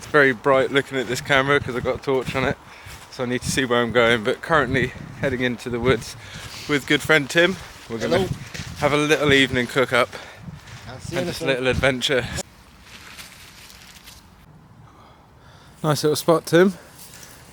very bright looking at this camera because I've got a torch on it, so I need to see where I'm going. But currently heading into the woods with good friend Tim. We're going to have a little evening cook up and just a little adventure. Nice little spot, Tim.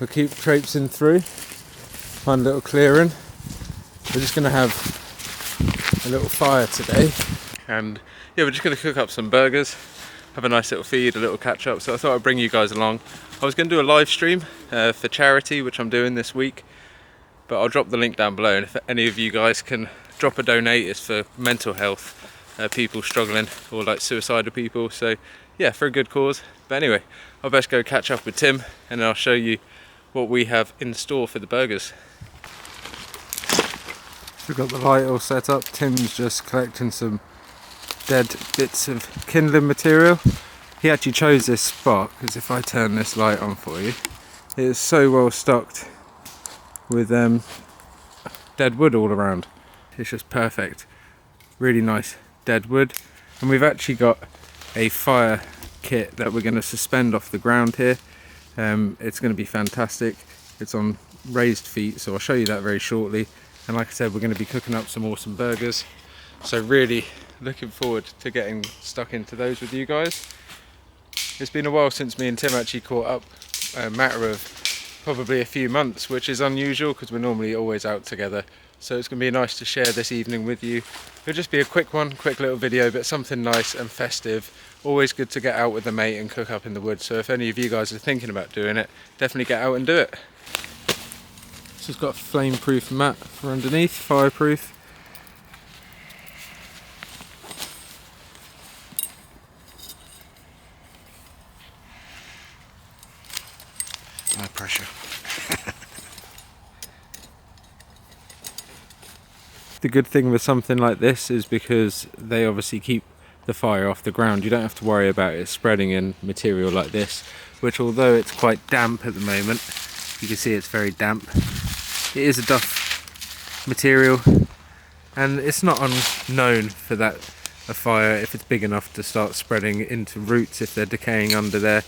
We'll keep traipsing through, find a little clearing. We're just going to have a little fire today, and yeah, we're just going to cook up some burgers, have a nice little feed, a little catch up. So I thought I'd bring you guys along. I was going to do a live stream for charity, which I'm doing this week, but I'll drop the link down below, and if any of you guys can drop a donate, it's for mental health, people struggling, or like suicidal people. So yeah, for a good cause. But anyway, I'll best go catch up with Tim, and then I'll show you what we have in store for the burgers. We've got the light all set up. Tim's just collecting some dead bits of kindling material. He actually chose this spot because if I turn this light on for you, it is so well stocked with dead wood all around. It's just perfect. Really nice dead wood. And we've actually got a fire kit that we're going to suspend off the ground here. It's going to be fantastic. It's on raised feet, so I'll show you that very shortly. And like I said, we're going to be cooking up some awesome burgers, so really looking forward to getting stuck into those with you guys. It's been a while since me and Tim actually caught up, a matter of probably a few months, which is unusual because we're normally always out together. So it's going to be nice to share this evening with you. It'll just be a quick one, quick little video, but something nice and festive. Always good to get out with a mate and cook up in the woods. So if any of you guys are thinking about doing it, definitely get out and do it. So it's got a flame-proof mat for underneath, fireproof. No pressure. The good thing with something like this is because they obviously keep the fire off the ground. You don't have to worry about it spreading in material like this, which although it's quite damp at the moment, you can see it's very damp. It is a duff material, and it's not unknown for that a fire, if it's big enough, to start spreading into roots if they're decaying under there.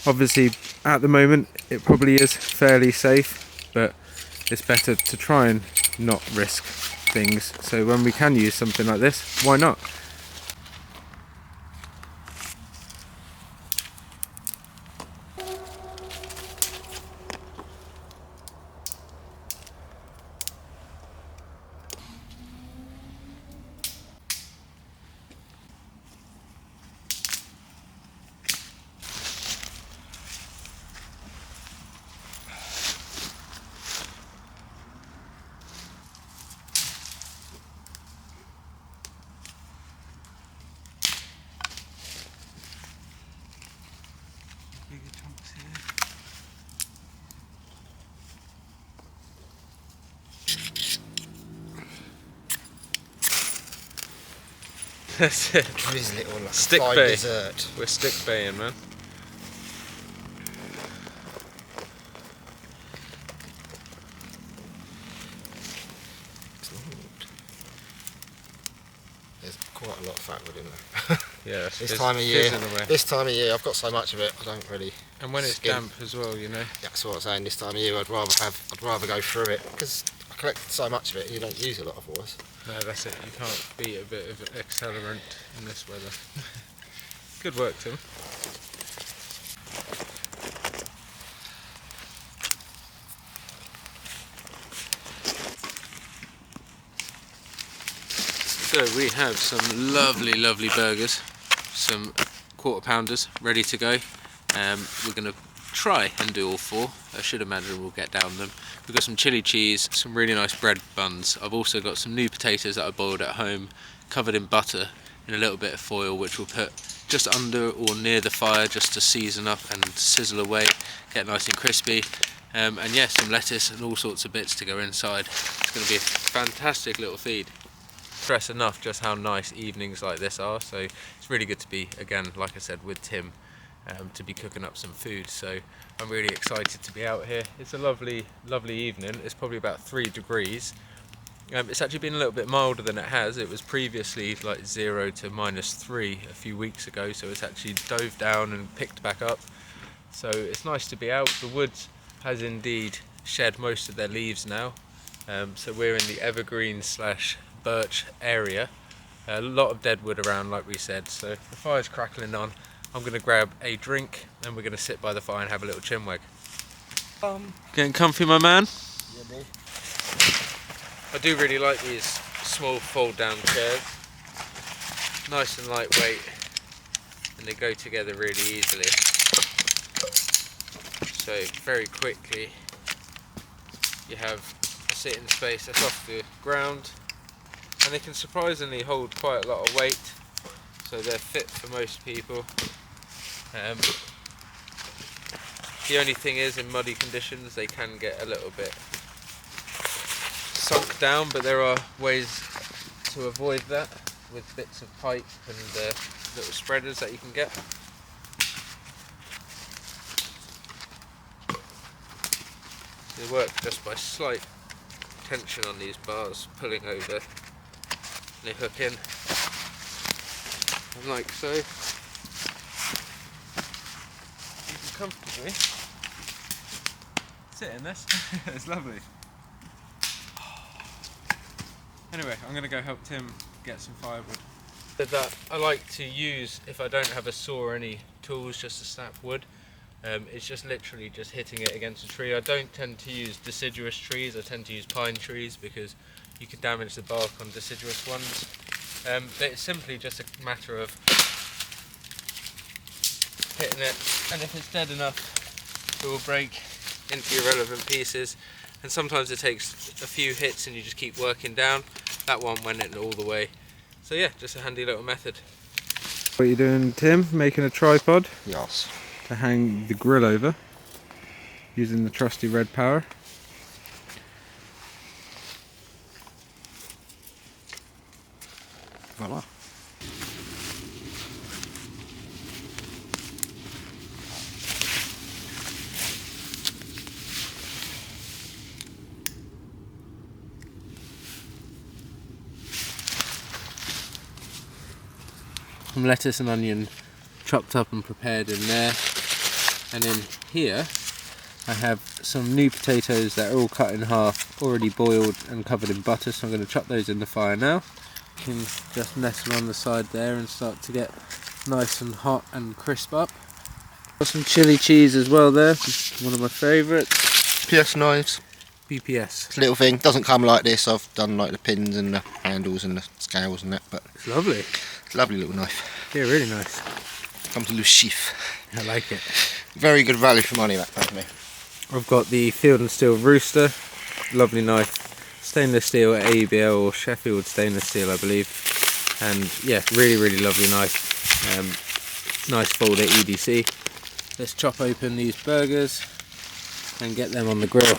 Obviously at the moment it probably is fairly safe, but it's better to try and not risk things. So when we can use something like this, why not? That's it. Drizzle it all like stick fine bay. Dessert. We're stick baying, man. There's quite a lot of fat wood in there. Yeah, This time of year, I've got so much of it, I don't really. And when it's damp as well, you know. That's what I'm saying. This time of year, I'd rather go through it because I collect so much of it. You don't use a lot of ours. No, that's it. You can't beat a bit of accelerant in this weather. Good work, Tim. So we have some lovely, lovely burgers, some quarter pounders ready to go. We're going to try and do all four. I should imagine we'll get down them. We've got some chili cheese, some really nice bread buns. I've also got some new potatoes that I boiled at home, covered in butter in a little bit of foil, which we'll put just under or near the fire just to season up and sizzle away, get nice and crispy. And yeah, some lettuce and all sorts of bits to go inside. It's going to be a fantastic little feed. Stress enough just how nice evenings like this are, so it's really good to be, again, like I said, with Tim, to be cooking up some food. So I'm really excited to be out here. It's a lovely, lovely evening. It's probably about 3 degrees. It's actually been a little bit milder than it has. It was previously like 0 to -3 a few weeks ago, so it's actually dove down and picked back up. So it's nice to be out. The wood has indeed shed most of their leaves now. So we're in the evergreen / birch area. A lot of dead wood around, like we said. So the fire's crackling on. I'm going to grab a drink and we're going to sit by the fire and have a little chinwag. Getting comfy, my man? Yeah, boy. I do really like these small fold down chairs. Nice and lightweight, and they go together really easily. So very quickly you have a sitting space that's off the ground, and they can surprisingly hold quite a lot of weight, so they're fit for most people. The only thing is, in muddy conditions they can get a little bit sunk down, but there are ways to avoid that with bits of pipe and little spreaders that you can get. They work just by slight tension on these bars, pulling over, and they hook in, and like so. You can comfortably sit in this. It's lovely. Anyway, I'm going to go help Tim get some firewood. That I like to use if I don't have a saw or any tools just to snap wood. It's just literally just hitting it against a tree. I don't tend to use deciduous trees, I tend to use pine trees because you can damage the bark on deciduous ones. But it's simply just a matter of hitting it, and if it's dead enough it will break into irrelevant pieces, and sometimes it takes a few hits and you just keep working down. That one went in all the way. So yeah, just a handy little method. What are you doing, Tim? Making a tripod? Yes. To hang the grill over, using the trusty red power. Voila. Some lettuce and onion chopped up and prepared in there, and in here I have some new potatoes that are all cut in half, already boiled and covered in butter, so I'm going to chuck those in the fire now. You can just nestle on the side there and start to get nice and hot and crisp up. Got some chili cheese as well there, one of my favourites. PS knives. BPS. It's a little thing, doesn't come like this. I've done like the pins and the handles and the scales and that, but It's lovely. it's a lovely little knife. Yeah, really nice. Comes a little sheath. I like it. Very good value for money, that for me. I've got the Field and Steel Rooster, lovely knife, stainless steel ABL or Sheffield stainless steel I believe, and yeah, really lovely knife. Nice folder EDC. Let's chop open these burgers and get them on the grill.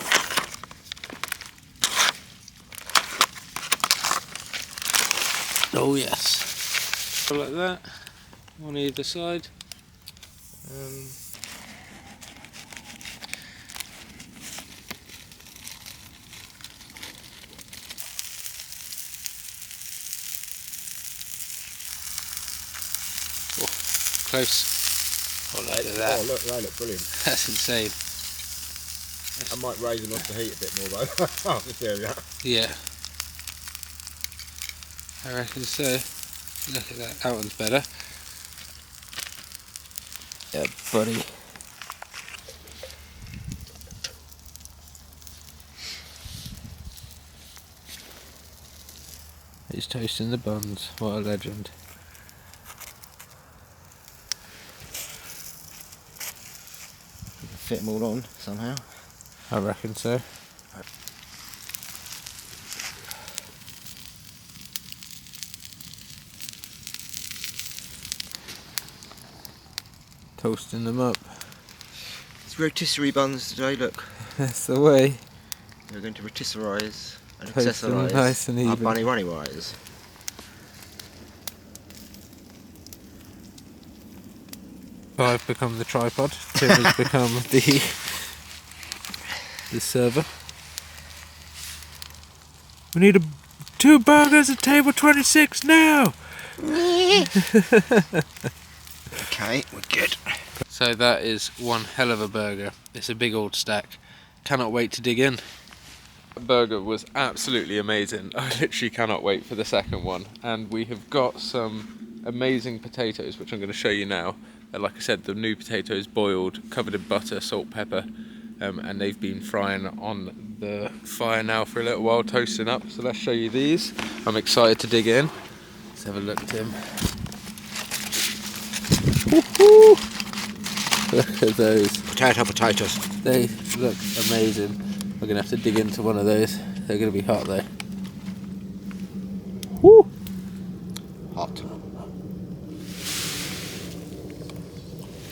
Oh yes, like that, on either side. Close. Oh, look at that. Oh, look, they look brilliant. That's insane. I might raise them up to heat a bit more though. Oh, this area. Yeah. I reckon so. Look at that. That one's better. Yeah, buddy. He's toasting the buns. What a legend. Fit them all on somehow. I reckon so. Toasting them up. It's rotisserie buns today, look. That's the way. We're going to rotisserise and Toast them accessorise nice and our even. bunny runny wires. I've become the tripod. Tim has become the server. We need 2 burgers at table 26 now. Okay, we're good. So that is one hell of a burger. It's a big old stack. Cannot wait to dig in. That burger was absolutely amazing. I literally cannot wait for the second one. And we have got some amazing potatoes, which I'm going to show you now. Like I said, the new potatoes boiled, covered in butter, salt, pepper, and they've been frying on the fire now for a little while, toasting up. So let's show you these. I'm excited to dig in. Let's have a look, Tim. Woo-hoo! Look at those. Potatoes. They look amazing. We're going to have to dig into one of those. They're going to be hot though. Woo! Hot.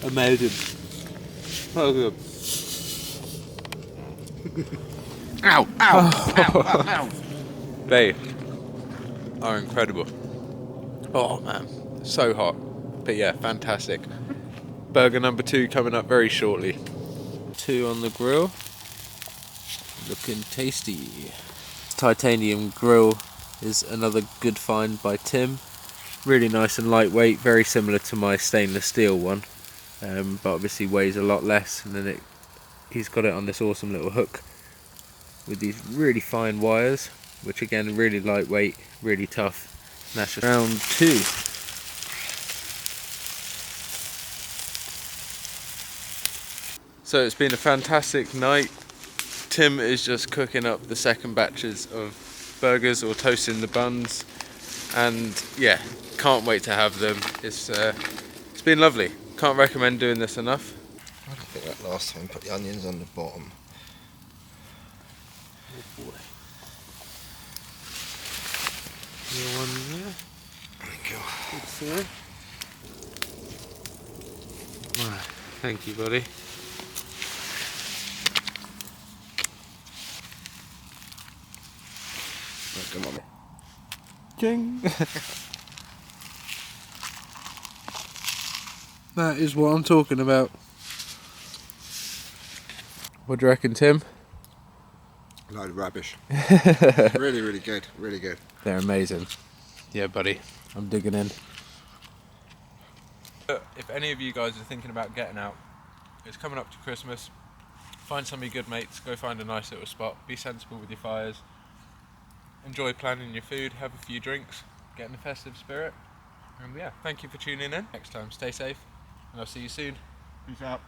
Amazing. Oh, good. Ow! Ow! They are incredible. Oh man, so hot. But yeah, fantastic. Burger number 2 coming up very shortly. 2 on the grill. Looking tasty. Titanium grill is another good find by Tim. Really nice and lightweight, very similar to my stainless steel one, but obviously weighs a lot less. And then he's got it on this awesome little hook with these really fine wires, which again really lightweight, really tough. And that's just round 2. So it's been a fantastic night. Tim is just cooking up the second batches of burgers, or toasting the buns, and yeah, can't wait to have them. It's been lovely. Can't recommend doing this enough. I don't think that last time put the onions on the bottom. Oh boy. One there. Thank you. Good, sir. Right. Thank you, buddy. Oh, come on. Ding. That is what I'm talking about. What do you reckon, Tim? Load of rubbish. Really, really good. Really good. They're amazing. Yeah, buddy. I'm digging in. If any of you guys are thinking about getting out, it's coming up to Christmas. Find some of your good mates. Go find a nice little spot. Be sensible with your fires. Enjoy planning your food. Have a few drinks. Get in the festive spirit. And yeah, thank you for tuning in. Next time, stay safe. And I'll see you soon. Peace out.